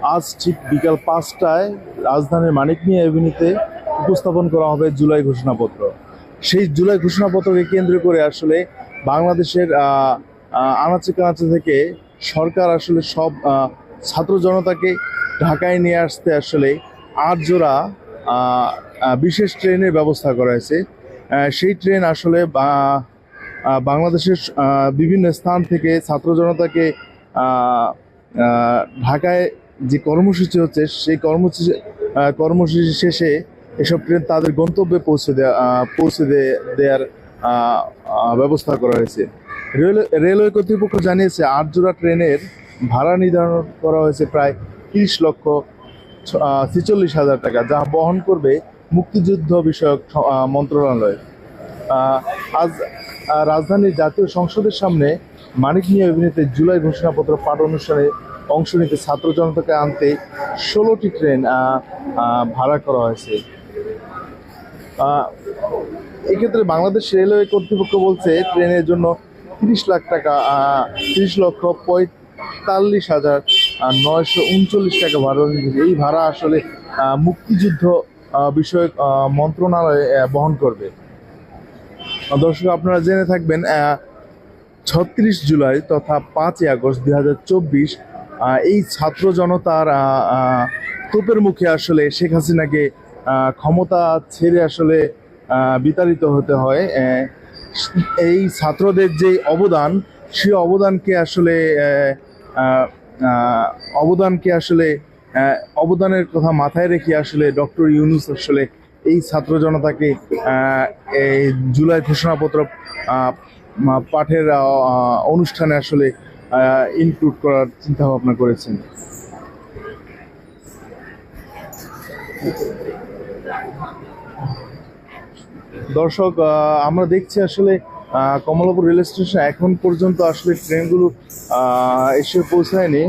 আজ ঠিক বিকাল ৫টায় রাজধানীর মানিক মিয়া এভিনিউতে উপস্থাপন করা হবে জুলাই ঘোষণাপত্র। সেই জুলাই ঘোষণাপত্রকে কেন্দ্র করে আসলে বাংলাদেশের আনাচে কানাচে থেকে সরকার আসলে সব ছাত্র জনতাকে ঢাকায় নিয়ে আসতে আসলে ৮ জোড়া বিশেষ ট্রেনের ব্যবস্থা করা হয়েছে। সেই ট্রেন আসলে বাংলাদেশের বিভিন্ন স্থান থেকে ছাত্র জনতাকে ঢাকায় যে কর্মসূচি হচ্ছে সেই কর্মসূচি শেষে এসব ট্রেন তাদের গন্তব্যে পৌঁছে দেওয়ার ব্যবস্থা করা হয়েছে। রেলওয়ে কর্তৃপক্ষ জানিয়েছে ৮ জোড়া ট্রেনের ভাড়া নির্ধারণ করা হয়েছে প্রায় ৩০,46,০০০ টাকা, যা বহন করবে মুক্তিযুদ্ধ বিষয়ক মন্ত্রণালয়। আজ রাজধানীর জাতীয় সংসদের সামনে মানিক মিয়া এভিনিউতে জুলাই ঘোষণাপত্র পাঠ অনুষ্ঠানে অংশ নিতে ছাত্র জনতাকে আনতে ১৬টি ট্রেন ভাড়া করা হয়েছে। এক্ষেত্রে বাংলাদেশ রেলওয়ে কর্তৃপক্ষ বলছে ট্রেনের জন্য ৩০,৪৫,৯৩৯ টাকা ভাড়া। এই ভাড়া আসলে মুক্তিযুদ্ধ বিষয়ক মন্ত্রণালয় বহন করবে। দর্শক, আপনারা জেনে থাকবেন ৩৬ জুলাই তথা ৫ই আগস্ট ২০২৪ এই ছাত্র জনতার তোপের মুখে আসলে শেখ হাসিনাকে ক্ষমতা ছেড়ে আসলে বিতাড়িত হতে হয়। এই ছাত্রদের যে অবদান, সেই অবদানের কথা মাথায় রেখে আসলে ডক্টর ইউনূস আসলে এই ছাত্র জনতাকে এই জুলাই ঘোষণাপত্র পাঠের অনুষ্ঠানে আসলে ইনক্লুড করার চিন্তা ভাবনা করেছেন। দর্শক, আমরা দেখছি আসলে কমলাপুর রেল স্টেশন এখন পর্যন্ত আসলে ট্রেনগুলো এসে পৌঁছায়নি।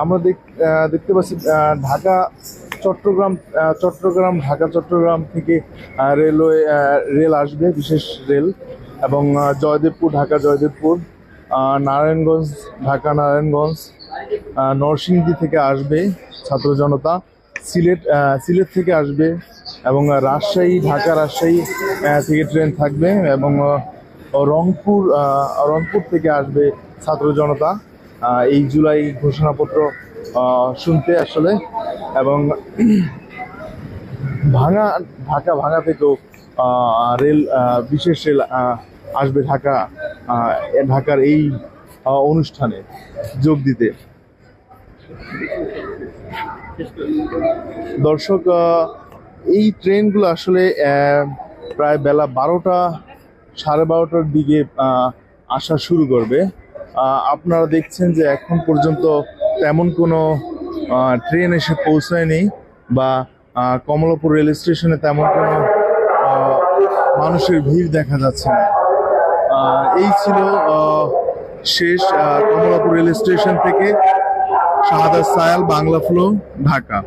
আমরা দেখতে পাচ্ছি ঢাকা চট্টগ্রাম থেকে রেল আসবে, বিশেষ রেল, এবং ঢাকা জয়দেবপুর, নারায়ণগঞ্জ, ঢাকা নারায়ণগঞ্জ, নরসিংদী থেকে আসবে ছাত্র জনতা, সিলেট থেকে আসবে, এবং ঢাকা রাজশাহী থেকে ট্রেন থাকবে, এবং রংপুর থেকে আসবে ছাত্র জনতা এই জুলাই ঘোষণাপত্র শুনতে আসলে। এবং ঢাকা থেকেও বিশেষ রেল আসবে ঢাকার এই অনুষ্ঠানে যোগ দিতে। দর্শক, এই ট্রেনগুলো আসলে প্রায় বেলা 12টার দিকে আসা শুরু করবে। আপনারা দেখছেন যে এখন পর্যন্ত তেমন কোনো ট্রেন এসে পৌঁছায়নি, বা কমলাপুর রেল স্টেশনে তেমন কোনো মানুষের ভিড় দেখা যাচ্ছে না। এই ছিল শেষ কমলাপুর রেল স্টেশন থেকে শাহাদাত সায়াল, বাংলা ফ্লো, ঢাকা।